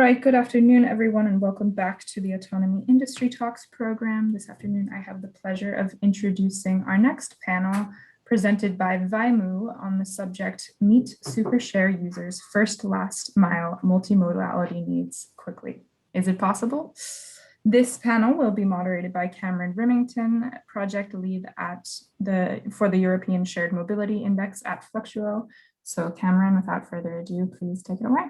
All right, good afternoon, everyone, and welcome back to the Autonomy Industry Talks program. This afternoon, I have the pleasure of introducing our next panel presented by VAIMOO on the subject, Meet SuperShareUsers First Last Mile Multimodality Needs Quickly. Is it possible? This panel will be moderated by Rimington, project lead for the European Shared Mobility Index at Fluctuo. So Cameron, without further ado, please take it away.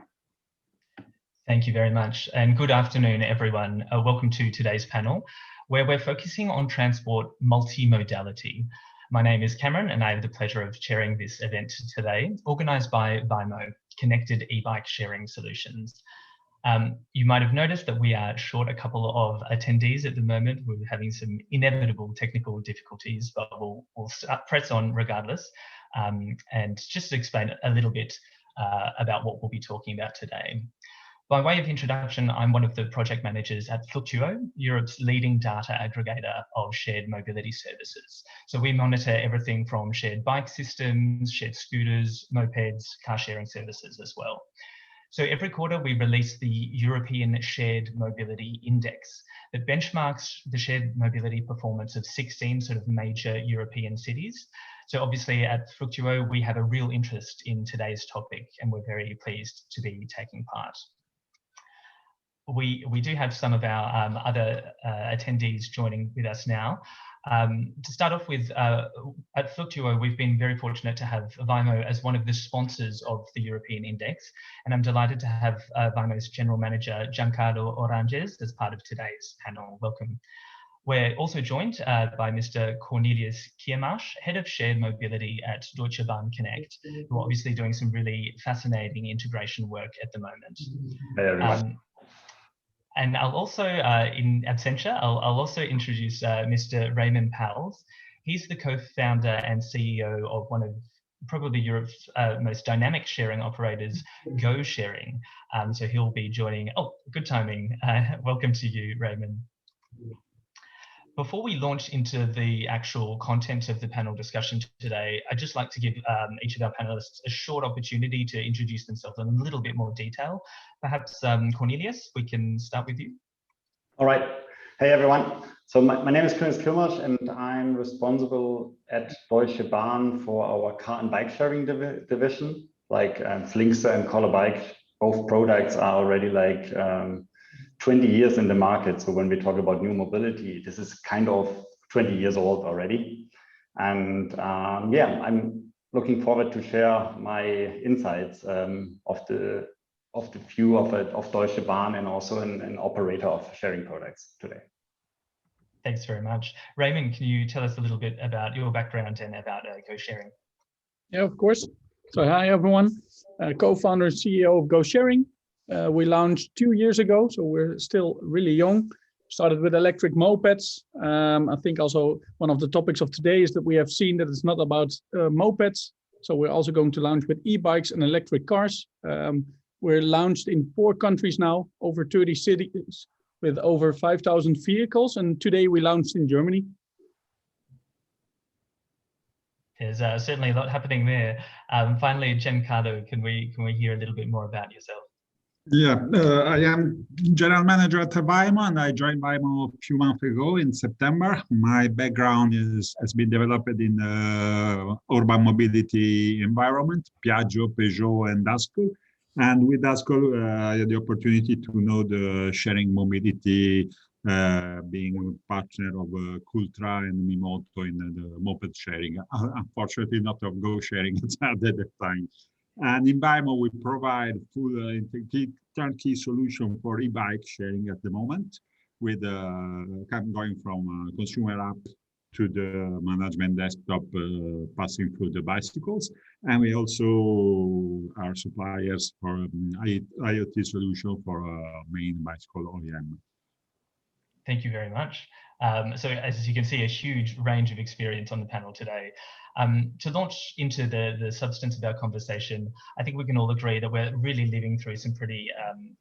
Thank you very much, and good afternoon, everyone. Welcome to today's panel, where we're focusing on transport multimodality. My name is Cameron, and I have the pleasure of chairing this event today, organised by VAIMOO, Connected E-Bike Sharing Solutions. You might have noticed that we are short a couple of attendees at the moment. We're having some inevitable technical difficulties, but we'll press on regardless. And just to explain a little bit about what we'll be talking about today. By way of introduction, I'm one of the project managers at Fluctuo, Europe's leading data aggregator of shared mobility services. So we monitor everything from shared bike systems, shared scooters, mopeds, car sharing services as well. So every quarter we release the European Shared Mobility Index that benchmarks the shared mobility performance of 16 sort of major European cities. So obviously at Fluctuo, we have a real interest in today's topic, and we're very pleased to be taking part. We do have some of our other attendees joining with us now. To start off with, at Fluctuo, we've been very fortunate to have VAIMOO as one of the sponsors of the European Index, and I'm delighted to have VAIMOO's General Manager, Giancarlo as part of today's panel. Welcome. We're also joined by Mr. Cornelius Kiermasch, Head of Shared Mobility at Deutsche Bahn Connect, who are obviously doing some really fascinating integration work at the moment. Hey, everyone. And I'll also, in absentia, I'll also introduce Mr. Raymon Pouwels. He's the co-founder and CEO of one of probably Europe's most dynamic sharing operators, Go Sharing. So he'll be joining. Oh, good timing. Welcome to you, Raymon. Before we launch into the actual content of the panel discussion today, I'd just like to give each of our panelists a short opportunity to introduce themselves in a little bit more detail. Perhaps Cornelius, we can start with you. All right. Hey, everyone. So my name is Kiermasch, and I'm responsible at Deutsche Bahn for our car and bike sharing division. Like Flinkster and Color Bike, both products are already like 20 years in the market. So when we talk about new mobility, this is kind of 20 years old already. And yeah, I'm looking forward to share my insights of the view of Deutsche Bahn and also an operator of sharing products today. Thanks very much. Raymon, can you tell us a little bit about your background and about Go Sharing? Yeah, of course. So hi, everyone. Co-founder and CEO of Go Sharing. We launched 2 years ago, so we're still really young. Started with electric mopeds. I think also one of the topics of today is that we have seen that it's not about mopeds. So we're also going to launch with e-bikes and electric cars. We're launched in 4 countries now, over 30 cities with over 5,000 vehicles. And today we launched in Germany. There's certainly a lot happening there. Finally, Giancarlo, can we hear a little bit more about yourself? Yeah, I am general manager at VAIMOO, and I joined VAIMOO a few months ago in September. My background has been developed in urban mobility environment, Piaggio, Peugeot, and Dasco. And with Dasco, I had the opportunity to know the sharing mobility, being a partner of Cultra and Mimoto in the moped sharing. Unfortunately, not of Go Sharing at that time. And in VAIMOO, we provide full turnkey solution for e-bike sharing at the moment, with going from consumer app to the management desktop, passing through the bicycles. And we also are suppliers for IoT solution for main bicycle OEM. Thank you very much. So as you can see, a huge range of experience on the panel today. To launch into the substance of our conversation, I think we can all agree that we're really living through some pretty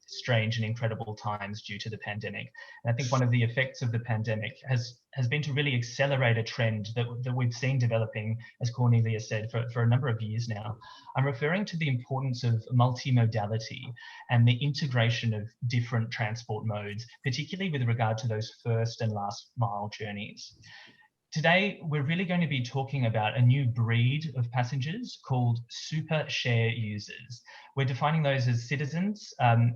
strange and incredible times due to the pandemic. And I think one of the effects of the pandemic has been to really accelerate a trend that we've seen developing, as Cornelius said, for a number of years now. I'm referring to the importance of multimodality and the integration of different transport modes, particularly with regard to those first and last mile journeys. Today, we're really going to be talking about a new breed of passengers called SuperShareUsers. We're defining those as citizens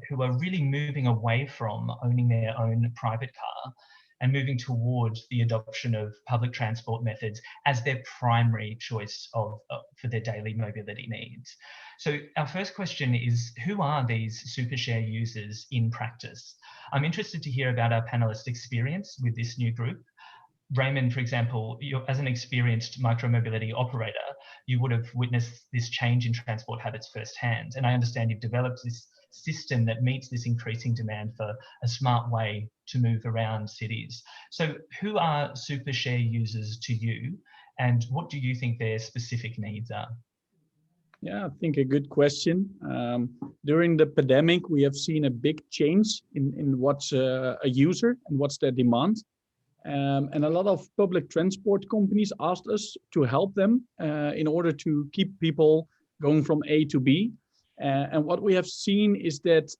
who are really moving away from owning their own private car and moving towards the adoption of public transport methods as their primary choice for their daily mobility needs. So our first question is, who are these SuperShareUsers in practice? I'm interested to hear about our panelists' experience with this new group. Raymon, for example, as an experienced micromobility operator, you would have witnessed this change in transport habits firsthand. And I understand you've developed this system that meets this increasing demand for a smart way to move around cities. So who are SuperShareUsers to you, and what do you think their specific needs are? Yeah, I think a good question. During the pandemic, we have seen a big change in what's a user and what's their demand. And a lot of public transport companies asked us to help them in order to keep people going from A to B. And what we have seen is that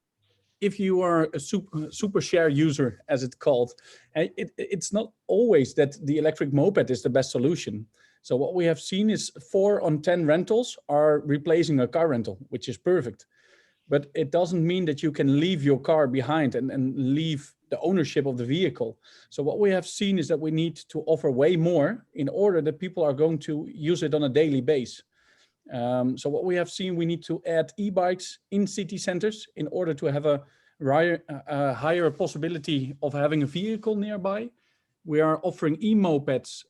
if you are a super share user, as it's called, it's not always that the electric moped is the best solution. So what we have seen is 4 on 10 rentals are replacing a car rental, which is perfect. But it doesn't mean that you can leave your car behind and leave the ownership of the vehicle. So what we have seen is that we need to offer way more in order that people are going to use it on a daily basis. So what we have seen, we need to add e-bikes in city centers in order to have a higher possibility of having a vehicle nearby. We are offering e-mopeds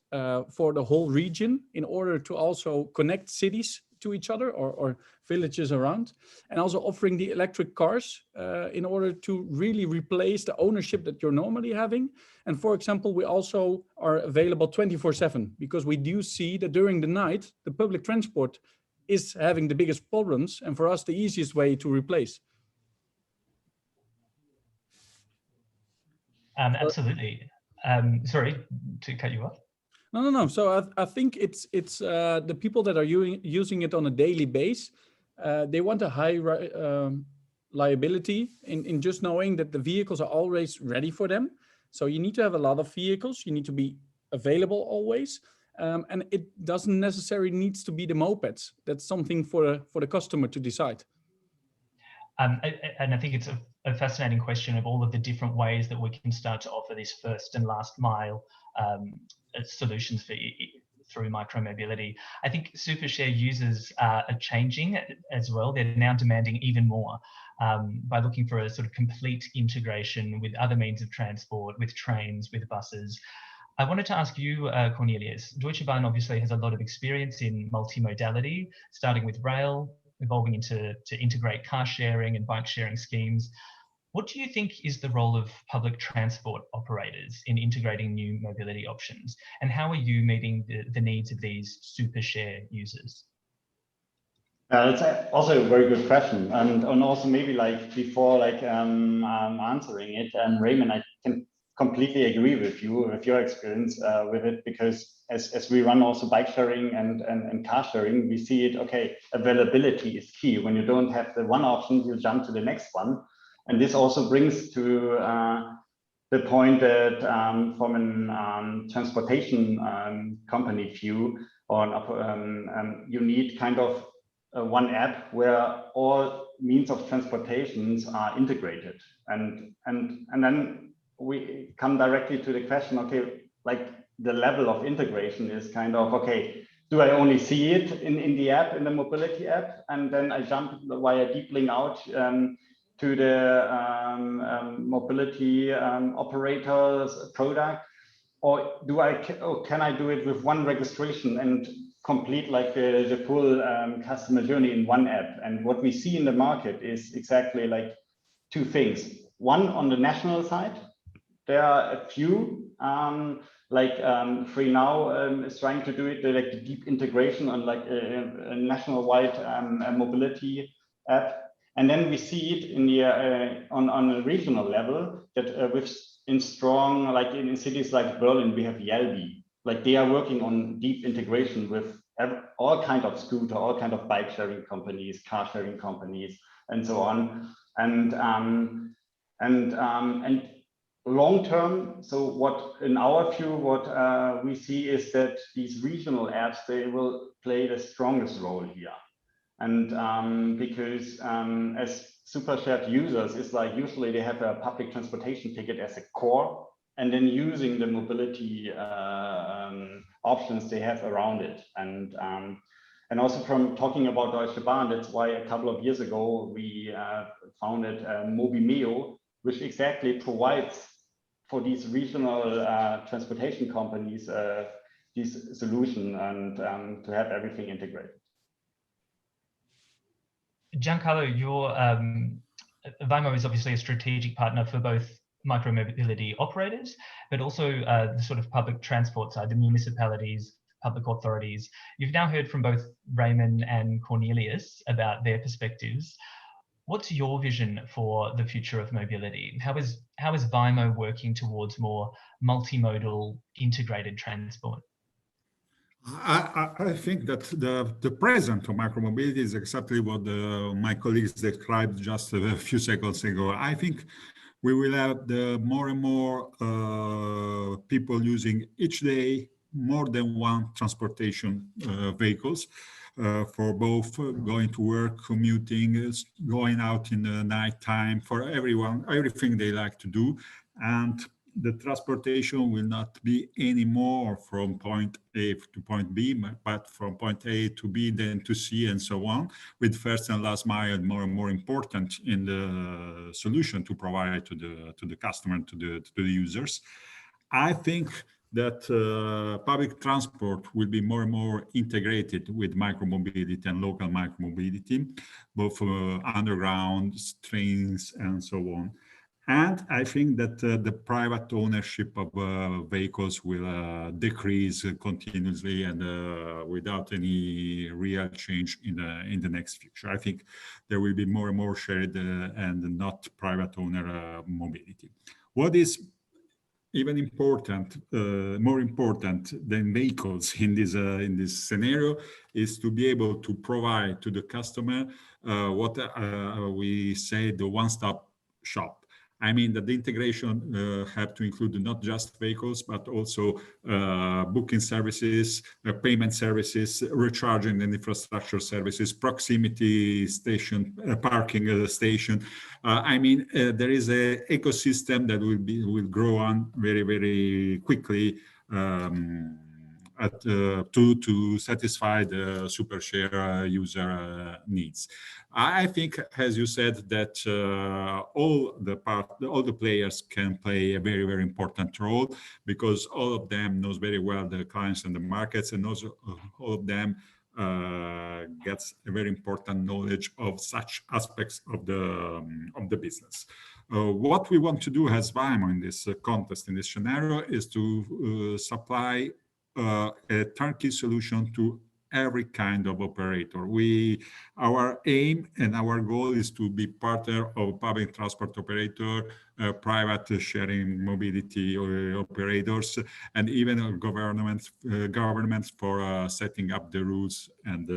for the whole region in order to also connect cities to each other or villages around, and also offering the electric cars in order to really replace the ownership that you're normally having. And for example, we also are available 24/7 because we do see that during the night, the public transport is having the biggest problems, and for us, the easiest way to replace. Absolutely. Sorry to cut you off. No. So I think it's the people that are using it on a daily basis. They want a high liability in just knowing that the vehicles are always ready for them. So you need to have a lot of vehicles. You need to be available always. And it doesn't necessarily needs to be the mopeds. That's something for the customer to decide. And I think it's a fascinating question of all of the different ways that we can start to offer this first and last mile solutions through micromobility. I think SuperShareUsers are changing as well. They're now demanding even more by looking for a sort of complete integration with other means of transport, with trains, with buses. I wanted to ask you, Cornelius, Deutsche Bahn obviously has a lot of experience in multimodality, starting with rail, evolving to integrate car sharing and bike sharing schemes. What do you think is the role of public transport operators in integrating new mobility options? And how are you meeting the needs of these SuperShareUsers? That's also a very good question. And also maybe like before answering it, Raymond, I can completely agree with you, with your experience with it, because as we run also bike sharing and car sharing, we see it, okay, availability is key. When you don't have the one option, you jump to the next one. And this also brings to the point that from a transportation company view, you need kind of one app where all means of transportations are integrated. And then we come directly to the question, okay, like the level of integration is kind of, okay, do I only see it in the app, in the mobility app, and then I jump via deep link out to the mobility operator's product, or can I do it with one registration and complete like the full customer journey in one app? And what we see in the market is exactly like two things. One, on the national side, there are a few Free Now is trying to do it, like the deep integration on like a national-wide mobility app. And then we see it in the on a regional level that in strong, like in cities like Berlin, we have Yelby. Like they are working on deep integration with all kind of scooter, all kind of bike sharing companies, car sharing companies, and so on. And long term, so what in our view, what we see is that these regional apps, they will play the strongest role here. And because as super shared users, it's like usually they have a public transportation ticket as a core, and then using the mobility options they have around it. And also from talking about Deutsche Bahn, that's why a couple of years ago we founded Mobimeo, which exactly provides for these regional transportation companies this solution and to have everything integrated. Giancarlo, your VAIMOO is obviously a strategic partner for both micromobility operators, but also the sort of public transport side, the municipalities, public authorities. You've now heard from both Raymon and Cornelius about their perspectives. What's your vision for the future of mobility? How is VAIMOO working towards more multimodal integrated transport? I think that the present of micromobility is exactly what my colleagues described just a few seconds ago. I think we will have more and more people using each day more than one transportation vehicles for both going to work, commuting, going out in the night time, for everyone, everything they like to do. And the transportation will not be anymore from point A to point B, but from point A to B, then to C, and so on, with first and last mile more and more important in the solution to provide to the customer, to the users. I think that public transport will be more and more integrated with micromobility and local micromobility, both underground, trains, and so on. And I think that the private ownership of vehicles will decrease continuously and without any real change in the next future. I think there will be more and more shared and not private owner mobility. What is even important, more important than vehicles in this scenario, is to be able to provide to the customer what we say the one-stop shop. I mean that the integration have to include not just vehicles, but also booking services, payment services, recharging and infrastructure services, proximity station, parking station. I mean, there is an ecosystem that will grow on very, very quickly to satisfy the SuperShare user needs. I think, as you said, that all the players can play a very, very important role, because all of them knows very well the clients and the markets, and also all of them gets a very important knowledge of such aspects of the business. What we want to do as VAIMOO in this context, in this scenario, is to supply a turnkey solution to every kind of operator. Our aim and our goal is to be partner of public transport operator, private sharing mobility operators, and even governments for setting up the rules and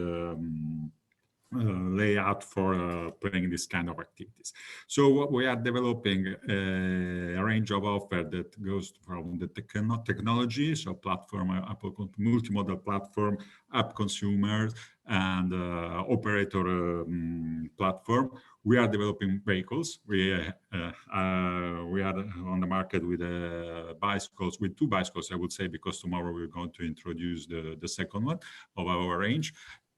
layout for playing this kind of activities. So we are developing a range of offer that goes from the technology, so platform, multimodal platform, app consumers, and operator platform. We are developing vehicles. We are on the market with bicycles, with 2 bicycles, I would say, because tomorrow we're going to introduce the second one of our range.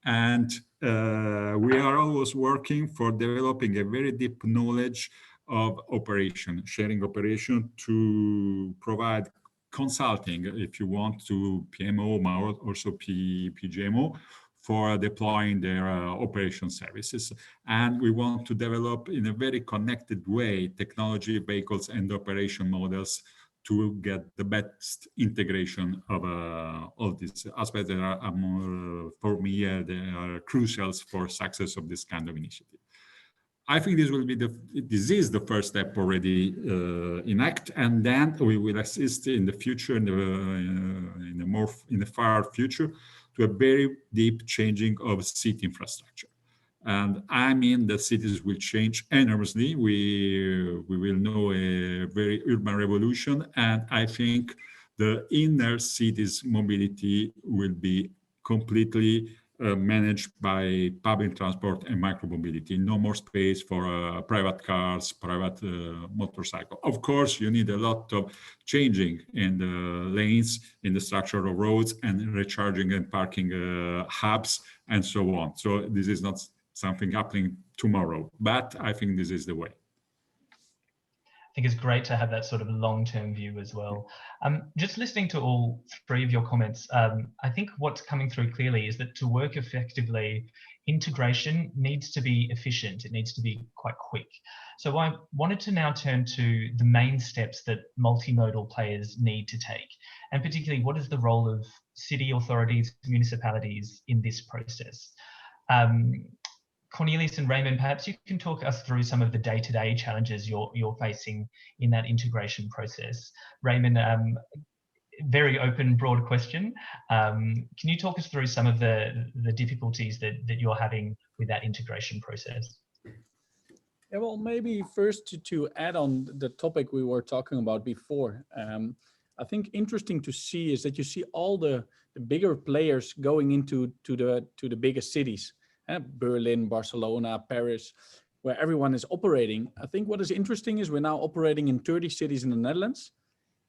And we are always working for developing a very deep knowledge of sharing operation, to provide consulting, if you want, to PMO, also PGMO, for deploying their operation services. And we want to develop in a very connected way technology, vehicles, and operation models to get the best integration of all these aspects that are more, for me, they are crucial for success of this kind of initiative. I think this will be this is the first step already in act, and then we will assist in the future, in the far future, to a very deep changing of city infrastructure. And I mean that cities will change enormously. We will know a very urban revolution, and I think the inner cities mobility will be completely managed by public transport and micromobility. No more space for private cars, private motorcycle. Of course, you need a lot of changing in the lanes, in the structure of roads, and recharging and parking hubs, and so on. So this is not something happening tomorrow, but I think this is the way. I think it's great to have that sort of long-term view as well. Just listening to all three of your comments, I think what's coming through clearly is that to work effectively, integration needs to be efficient. It needs to be quite quick. So I wanted to now turn to the main steps that multimodal players need to take, and particularly what is the role of city authorities, municipalities in this process. Cornelius and Raymon, perhaps you can talk us through some of the day-to-day challenges you're facing in that integration process. Raymon, very open, broad question. Can you talk us through some of the difficulties that you're having with that integration process? Yeah, well, maybe first to add on the topic we were talking about before. I think interesting to see is that you see all the bigger players going into the biggest cities. Berlin, Barcelona, Paris, where everyone is operating. I think what is interesting is we're now operating in 30 cities in the Netherlands.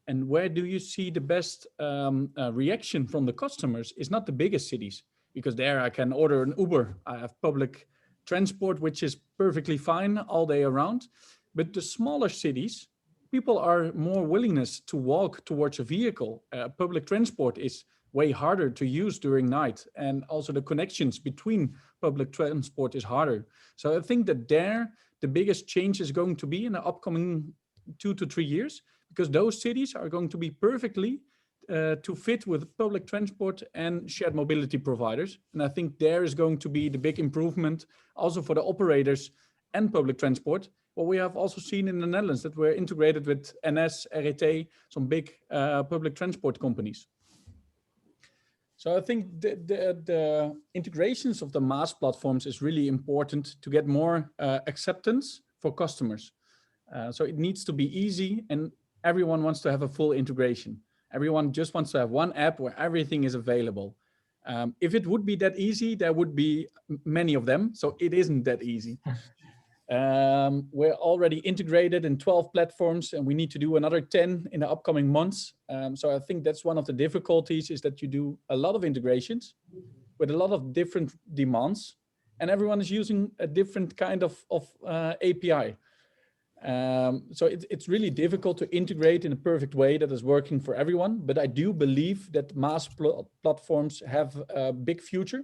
And where do you see the best reaction from the customers is not the biggest cities, because there I can order an Uber. I have public transport, which is perfectly fine all day around. But the smaller cities, people are more willingness to walk towards a vehicle. Public transport is way harder to use during night, and also the connections between public transport is harder. So I think that there the biggest change is going to be in the upcoming 2 to 3 years, because those cities are going to be perfectly to fit with public transport and shared mobility providers. And I think there is going to be the big improvement also for the operators and public transport. What we have also seen in the Netherlands, that we're integrated with NS, RET, some big public transport companies. So I think the integrations of the MaaS platforms is really important to get more acceptance for customers. So it needs to be easy, and everyone wants to have a full integration. Everyone just wants to have one app where everything is available. If it would be that easy, there would be many of them. So it isn't that easy. We're already integrated in 12 platforms, and we need to do another 10 in the upcoming months. So I think that's one of the difficulties, is that you do a lot of integrations with a lot of different demands, and everyone is using a different kind of API. So it's really difficult to integrate in a perfect way that is working for everyone. But I do believe that MaaS platforms have a big future.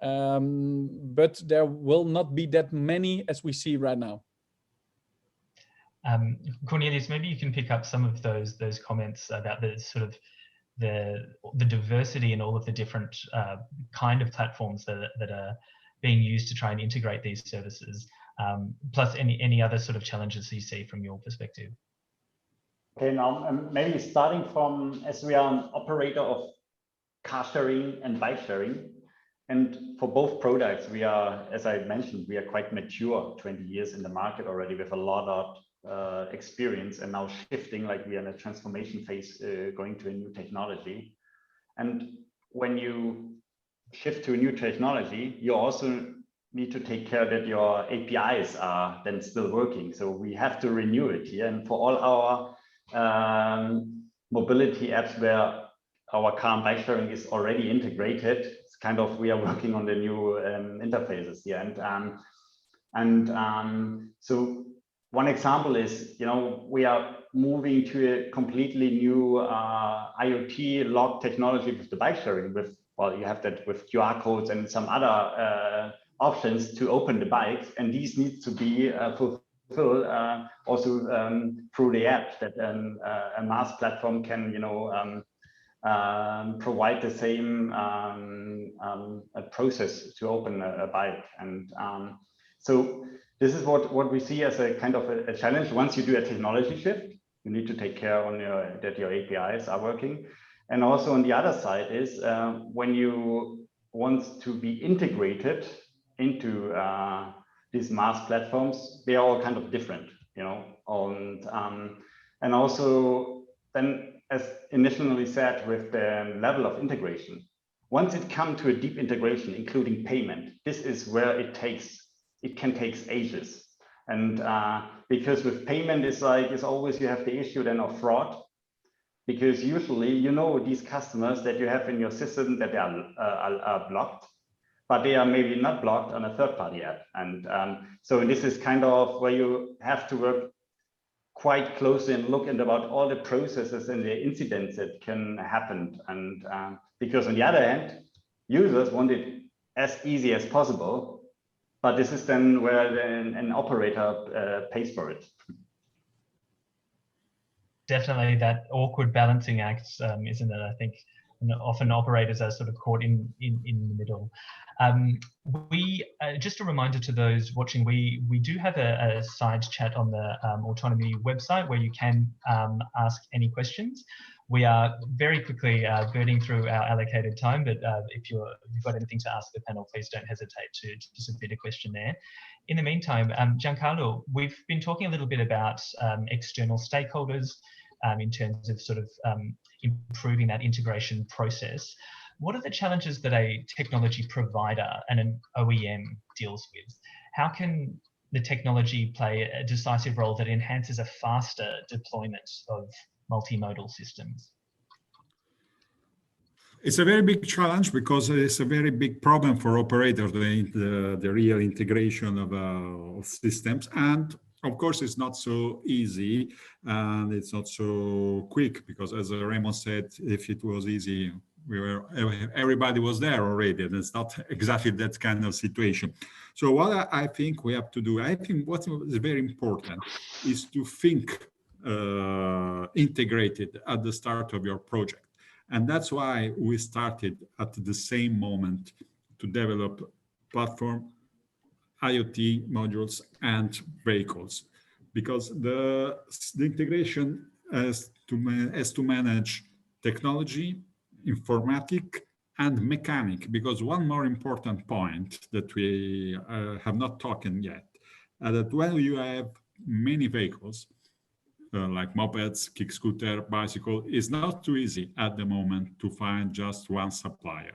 But there will not be that many as we see right now. Cornelius, maybe you can pick up some of those comments about the sort of the diversity in all of the different kind of platforms that are being used to try and integrate these services, plus any other sort of challenges you see from your perspective. Okay, now maybe starting from, as we are an operator of car sharing and bike sharing, and for both products, we are, as I mentioned, we are quite mature, 20 years in the market already with a lot of experience, and now shifting, like we are in a transformation phase, going to a new technology. And when you shift to a new technology, you also need to take care that your APIs are then still working. So we have to renew it here. And for all our mobility apps where our car and bike sharing is already integrated, it's kind of, we are working on the new interfaces here. So one example is, we are moving to a completely new IoT log technology with the bike sharing. Well, you have that with QR codes and some other options to open the bikes, and these need to be fulfilled fulfill also through the app that a MaaS platform can, provide the same process to open a bike. And so this is what we see as a kind of a challenge. Once you do a technology shift, you need to take care on that your APIs are working. And also on the other side is when you want to be integrated into these MaaS platforms, they are all kind of different, and also then, as initially said, with the level of integration, once it comes to a deep integration, including payment, this is where it can take ages. And because with payment, it's always you have the issue then of fraud, because usually, these customers that you have in your system that they are blocked, but they are maybe not blocked on a third-party app. And so this is kind of where you have to work quite closely and look about all the processes and the incidents that can happen. And because on the other hand, users want it as easy as possible, but this is then where an operator pays for it. Definitely that awkward balancing act, isn't it? I think often operators are sort of caught in the middle. Just a reminder to those watching, we do have a side chat on the Autonomy website where you can ask any questions. We are very quickly burning through our allocated time, but if you've got anything to ask the panel, please don't hesitate to submit a question there. In the meantime, Giancarlo, we've been talking a little bit about external stakeholders in terms of sort of improving that integration process. What are the challenges that a technology provider and an OEM deals with? How can the technology play a decisive role that enhances a faster deployment of multimodal systems? It's a very big challenge because it's a very big problem for operators, the real integration of systems. And of course, it's not so easy and it's not so quick because, as Raymon said, if it was easy, everybody was there already, and it's not exactly that kind of situation. So what I think we have to do, I think what is very important is to think integrated at the start of your project. And that's why we started at the same moment to develop platform, IoT modules, and vehicles, because the integration has to manage technology, informatic, and mechanic. Because one more important point that we have not talked yet, that when you have many vehicles, like mopeds, kick scooter, bicycle, is not too easy at the moment to find just one supplier.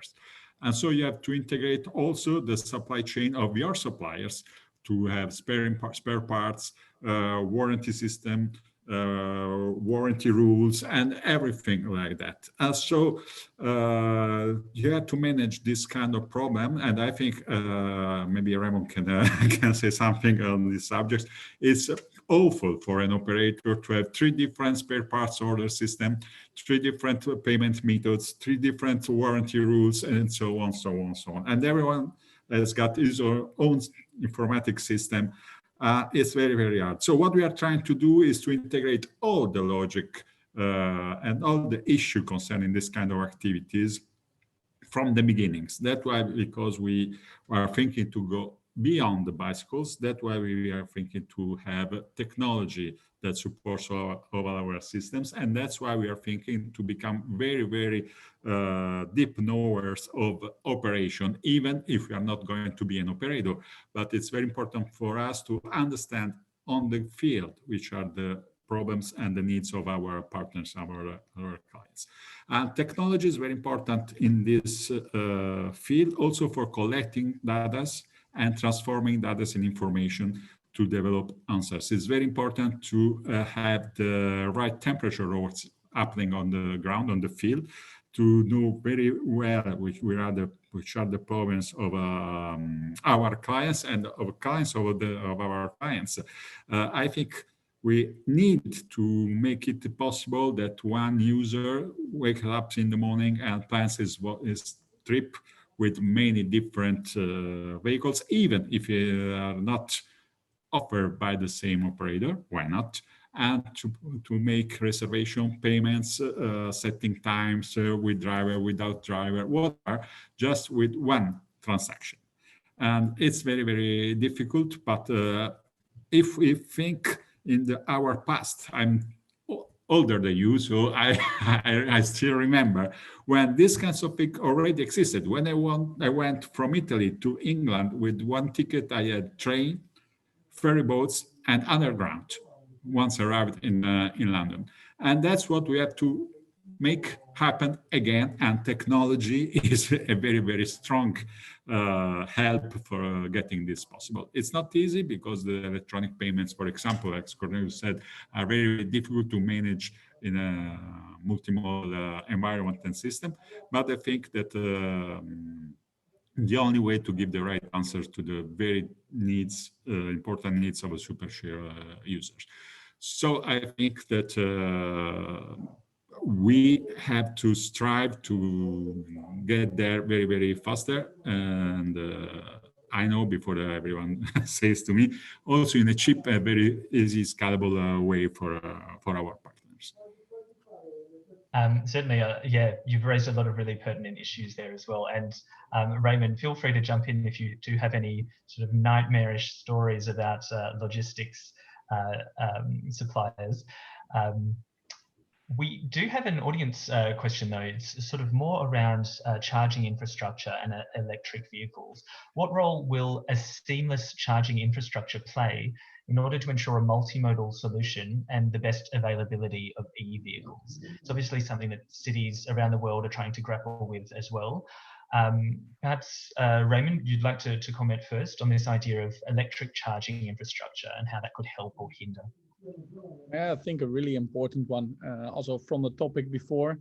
And so you have to integrate also the supply chain of your suppliers to have spare parts, warranty system, warranty rules, and everything like that. And so you have to manage this kind of problem. And I think maybe Raymon can say something on this subject. It's awful for an operator to have 3 different spare parts order system, 3 different payment methods, 3 different warranty rules, and so on, so on, so on. And everyone has got his own informatic system. It's very, very hard. So what we are trying to do is to integrate all the logic and all the issue concerning this kind of activities from the beginnings. That's why, because we are thinking to go beyond the bicycles, that's why we are thinking to have technology that supports all our systems. And that's why we are thinking to become very, very deep knowers of operation, even if we are not going to be an operator. But it's very important for us to understand on the field which are the problems and the needs of our partners, our clients. And technology is very important in this field, also for collecting data and transforming data in information to develop answers. It's very important to have the right temperature of what's happening on the ground, on the field, to know very well which are the problems of our clients and of clients of our clients. I think we need to make it possible that one user wakes up in the morning and plans his trip with many different vehicles, even if they are not offered by the same operator, why not? And to make reservation payments, setting times with driver, without driver, whatever, just with one transaction. And it's very, very difficult. But if we think in our past, I'm older than you, so I still remember when this kind of thing already existed. When I went from Italy to England with one ticket, I had train, ferry boats, and underground once arrived in London. And that's what we have to make happen again. And technology is a very, very strong help for getting this possible. It's not easy because the electronic payments, for example, as Cornelius said, are very difficult to manage in a multimodal environment and system. But I think that the only way to give the right answers to the very important needs of a SuperShare users. So I think that we have to strive to get there very, very faster. And I know before everyone says to me, also in a cheap, very easy, scalable way for our partners. Certainly, yeah, you've raised a lot of really pertinent issues there as well. And Raymon, feel free to jump in if you do have any sort of nightmarish stories about logistics suppliers. We do have an audience question though. It's sort of more around charging infrastructure and electric vehicles. What role will a seamless charging infrastructure play in order to ensure a multimodal solution and the best availability of e-vehicles? It's obviously something that cities around the world are trying to grapple with as well. Perhaps, Raymon, you'd like to comment first on this idea of electric charging infrastructure and how that could help or hinder. Yeah, I think a really important one, also from the topic before,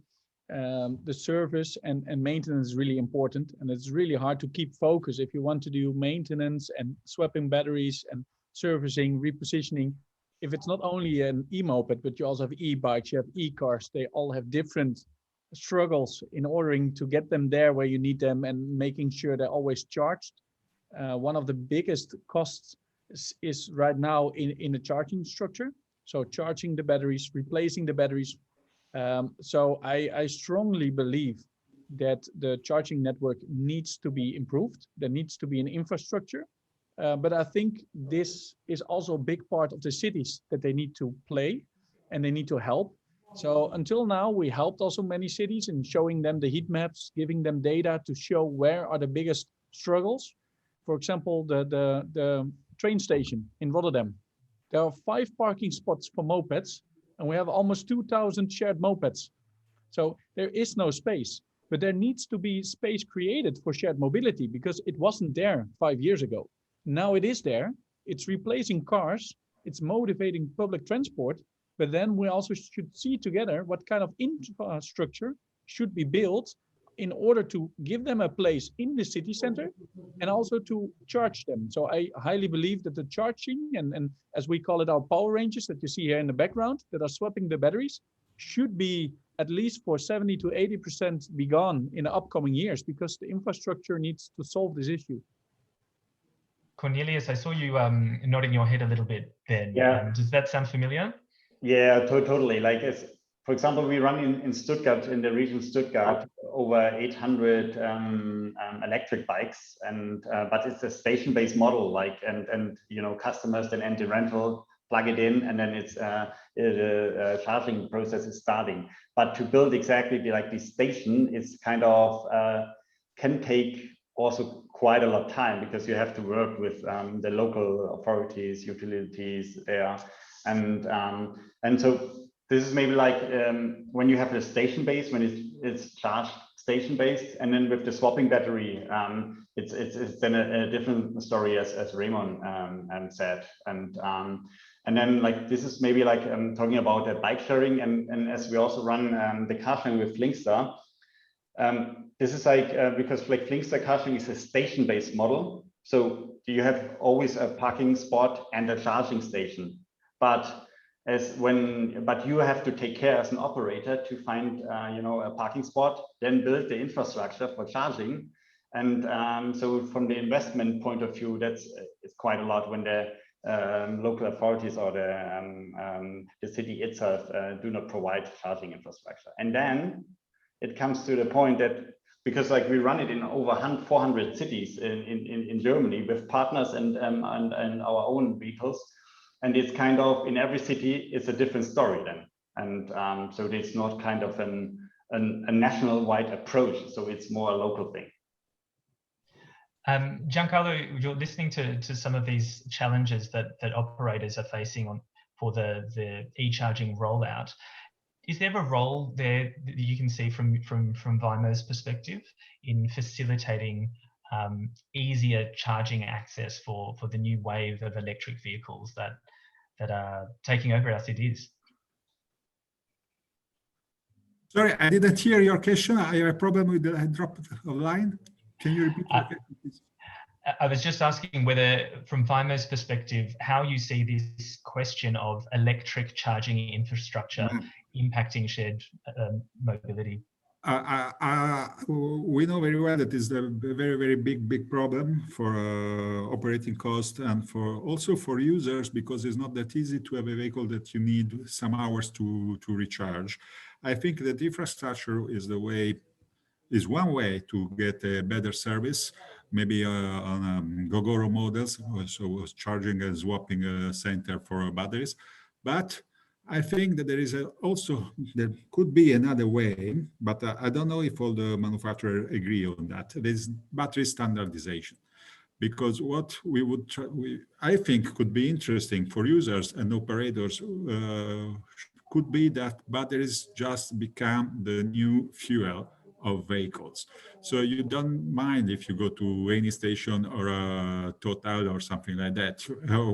the service and maintenance is really important. And it's really hard to keep focus if you want to do maintenance and swapping batteries and servicing, repositioning. If it's not only an e-moped, but you also have e-bikes, you have e-cars, they all have different struggles in ordering to get them there where you need them and making sure they're always charged. One of the biggest costs is right now in the charging structure. So charging the batteries, replacing the batteries. So I strongly believe that the charging network needs to be improved. There needs to be an infrastructure. But I think this is also a big part of the cities that they need to play and they need to help. So until now, we helped also many cities in showing them the heat maps, giving them data to show where are the biggest struggles. For example, the train station in Rotterdam. There are 5 parking spots for mopeds, and we have almost 2,000 shared mopeds. So there is no space, but there needs to be space created for shared mobility because it wasn't there 5 years ago. Now it is there. It's replacing cars. It's motivating public transport. But then we also should see together what kind of infrastructure should be built in order to give them a place in the city center and also to charge them. So I highly believe that the charging and as we call it, our power ranges that you see here in the background that are swapping the batteries should be at least for 70 to 80% be gone in the upcoming years because the infrastructure needs to solve this issue. Cornelius, I saw you nodding your head a little bit then. Yeah. Does that sound familiar? Yeah, totally. Like, for example, we run in Stuttgart, in the region Stuttgart, over 800 electric bikes, and but it's a station-based model. Like, and you know, customers then enter rental, plug it in, and then it's the charging process is starting. But to build exactly like this station is kind of can take also quite a lot of time because you have to work with the local authorities, utilities there. And so this is maybe like when you have the station base, when it's charged station based, and then with the swapping battery, it's then a different story as Raymon said. And then like this is maybe like talking about bike sharing, and as we also run the car sharing with Flinkstar. This is like because like Flinkstar car sharing is a station based model, so you have always a parking spot and a charging station. But you have to take care as an operator to find you know, a parking spot, then build the infrastructure for charging, and so from the investment point of view, it's quite a lot when the local authorities or the city itself do not provide charging infrastructure. And then it comes to the point that, because like we run it in over 400 cities in Germany with partners and our own vehicles, and it's kind of in every city it's a different story then, and so it's not kind of a national-wide approach, so it's more a local thing. Giancarlo, you're listening to some of these challenges that operators are facing for the e-charging rollout. Is there a role there that you can see from VAIMOO's perspective in facilitating easier charging access for the new wave of electric vehicles that are taking over our cities? Sorry, I didn't hear your question. I have a problem with the drop of line. Can you repeat the question, please? I was just asking whether, from VAIMOO's perspective, how you see this question of electric charging infrastructure impacting shared mobility. We know very well that is a very, very big problem for operating cost and also for users, because it's not that easy to have a vehicle that you need some hours to recharge. I think that infrastructure is one way to get a better service, maybe on Gogoro models, so charging and swapping center for batteries. But I think that there could be another way, but I don't know if all the manufacturers agree on that. There's battery standardization, because what I think could be interesting for users and operators could be that batteries just become the new fuel of vehicles. So you don't mind if you go to any station or a Total or something like that,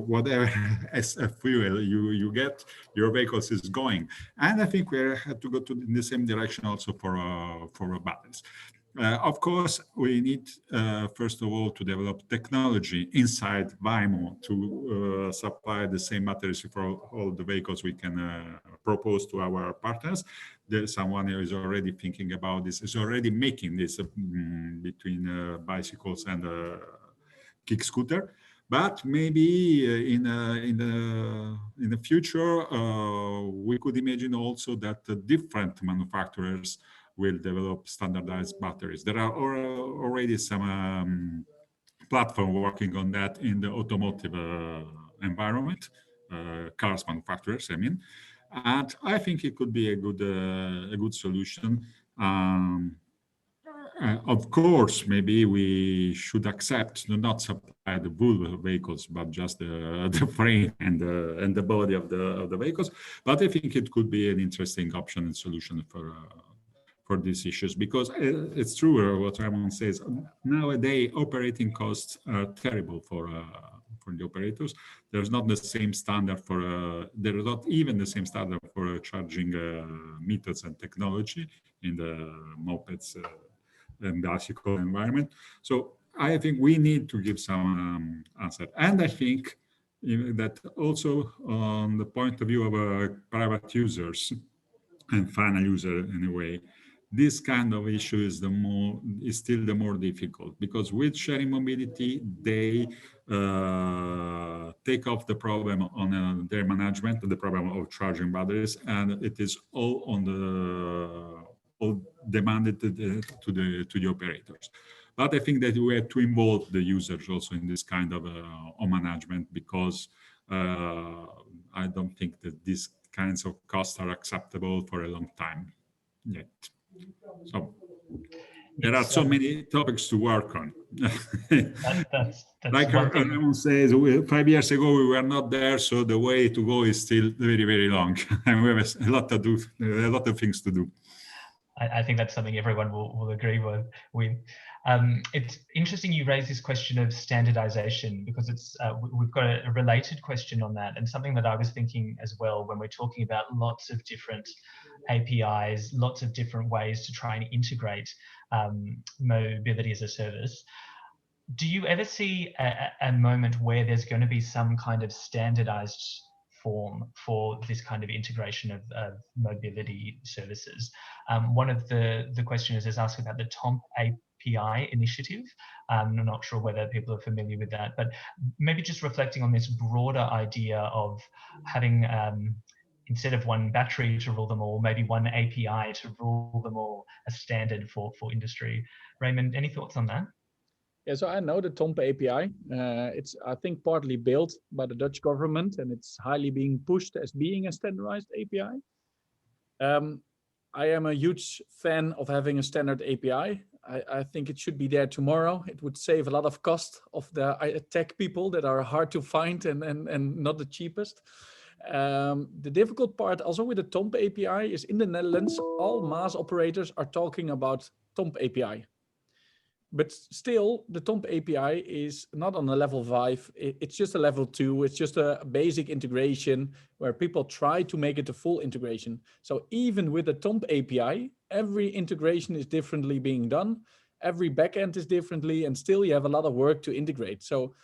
whatever as a fuel you get, your vehicles is going. And I think we have to go in the same direction also for batteries. Of course, we need, first of all, to develop technology inside VAIMOO to supply the same batteries for all the vehicles we can propose to our partners. There's someone who is already thinking about this, is already making this between bicycles and kick scooter. But maybe in the future, we could imagine also that different manufacturers will develop standardized batteries. There are already some platform working on that in the automotive environment, cars manufacturers, I mean. And I think it could be a good solution. Of course, maybe we should accept to not supply the full vehicles, but just the frame and the body of the vehicles. But I think it could be an interesting option and solution for these issues, because it's true what Raymon says. Nowadays, operating costs are terrible for the operators. There's not the same standard there is not even the same standard for charging methods and technology in the mopeds and bicycle environment. So I think we need to give some answer. And I think that also on the point of view of private users and final user in a way, this kind of issue is still the more difficult, because with sharing mobility, they take off the problem on their management, the problem of charging batteries, and it is all demanded to the operators. But I think that we have to involve the users also in this kind of management, because I don't think that these kinds of costs are acceptable for a long time yet. So there are so many topics to work on. That's like Raymon says, 5 years ago we were not there, so the way to go is still very, very long, and we have a lot to do, a lot of things to do. I think that's something everyone will agree with. It's interesting you raise this question of standardization, because we've got a related question on that, and something that I was thinking as well when we're talking about lots of different APIs, lots of different ways to try and integrate mobility as a service. Do you ever see a moment where there's going to be some kind of standardized form for this kind of integration of mobility services. One of the questioners has asked about the Tomp Api Initiative. I'm not sure whether people are familiar with that, but maybe just reflecting on this broader idea of having, instead of one battery to rule them all, maybe one API to rule them all, a standard for industry. Raymond, any thoughts on that? Yeah, so I know the Tomp API. It's, I think, partly built by the Dutch government, and it's highly being pushed as being a standardized API. I am a huge fan of having a standard API. I think it should be there tomorrow. It would save a lot of cost of the tech people that are hard to find and not the cheapest. The difficult part also with the Tomp API is in the Netherlands, all MaaS operators are talking about Tomp API. But still, the Tomp API is not on a level 5. It's just a level 2. It's just a basic integration where people try to make it a full integration. So even with the Tomp API, every integration is differently being done. Every backend is differently, and still you have a lot of work to integrate. So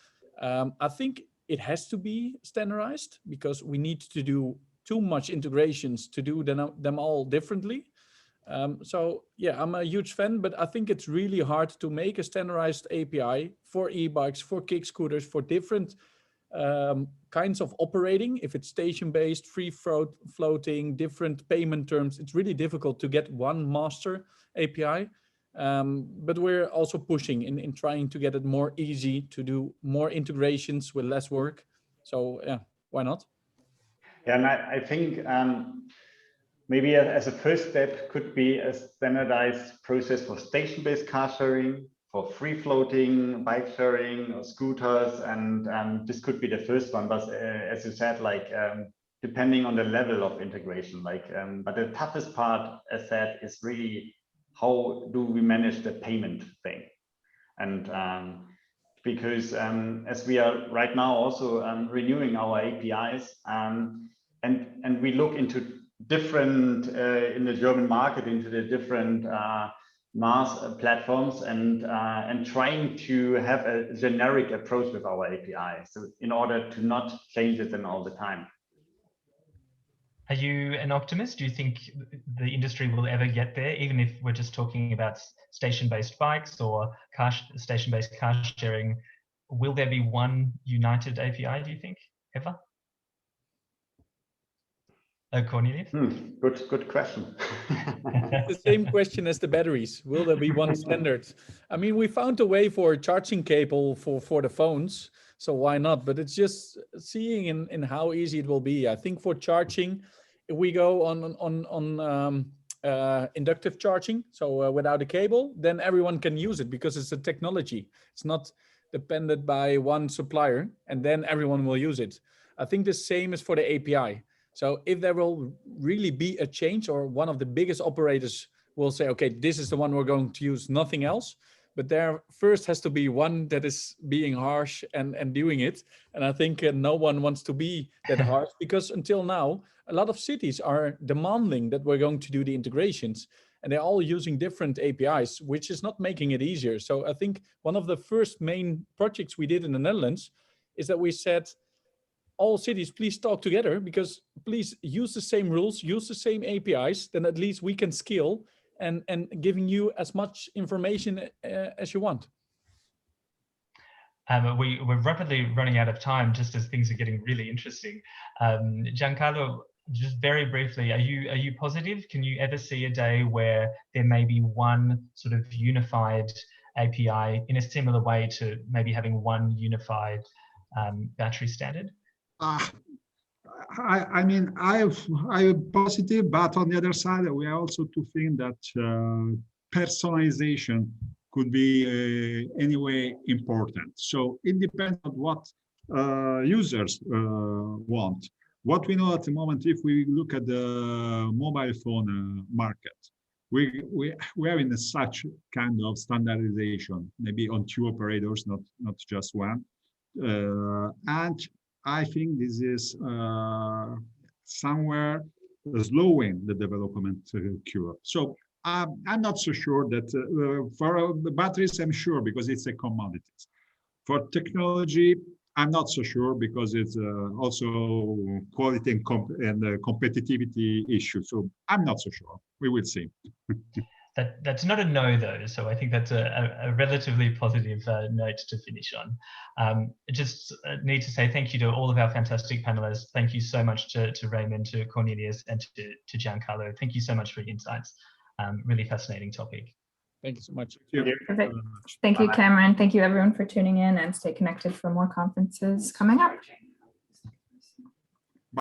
I think it has to be standardized because we need to do too much integrations to do them all differently. So yeah, I'm a huge fan, but I think it's really hard to make a standardized API for e-bikes, for kick scooters, for different kinds of operating. If it's station-based, free floating, different payment terms, it's really difficult to get one master API. But we're also pushing in trying to get it more easy to do more integrations with less work. So yeah, why not? Yeah, and I think maybe as a first step could be a standardized process for station-based car sharing, for free floating, bike sharing, or scooters, and this could be the first one. But as you said, like depending on the level of integration, like but the toughest part, as said, is really how do we manage the payment thing, and because as we are right now also renewing our APIs, and we look into different in the German market, into the different MaaS platforms, and trying to have a generic approach with our API, so in order to not change it all the time. Are you an optimist? Do you think the industry will ever get there, even if we're just talking about station-based bikes or station-based car sharing? Will there be one united API, do you think, ever? Cornelius? Good question. The same question as the batteries. Will there be one standard? I mean, we found a way for a charging cable for the phones, so why not? But it's just seeing in how easy it will be. I think for charging, if we go on inductive charging, so without a cable, then everyone can use it because it's a technology. It's not dependent by one supplier, and then everyone will use it. I think the same is for the API. So if there will really be a change, or one of the biggest operators will say, okay, this is the one we're going to use, nothing else. But there first has to be one that is being harsh and doing it. And I think no one wants to be that harsh, because until now, a lot of cities are demanding that we're going to do the integrations. And they're all using different APIs, which is not making it easier. So I think one of the first main projects we did in the Netherlands is that we said, all cities, please talk together, because please use the same rules, use the same APIs, then at least we can scale and giving you as much information as you want. We're rapidly running out of time, just as things are getting really interesting. Giancarlo, just very briefly, are you positive? Can you ever see a day where there may be one sort of unified API in a similar way to maybe having one unified battery standard? I mean, I'm positive, but on the other side, we are also to think that personalization could be anyway important. So it depends on what users want. What we know at the moment, if we look at the mobile phone market, we are in such kind of standardization, maybe on 2 operators, not just one, and I think this is somewhere slowing the development curve. So I'm not so sure that for the batteries, I'm sure, because it's a commodity. For technology, I'm not so sure because it's also quality and competitivity issue. So I'm not so sure. We will see. That's not a no, though. So I think that's a relatively positive note to finish on. Just need to say thank you to all of our fantastic panelists. Thank you so much to Raymon, to Cornelius, and to Giancarlo. Thank you so much for your insights. Really fascinating topic. Thank you so much. Thank you. Perfect. Thank you, Cameron. Thank you, everyone, for tuning in, and stay connected for more conferences coming up.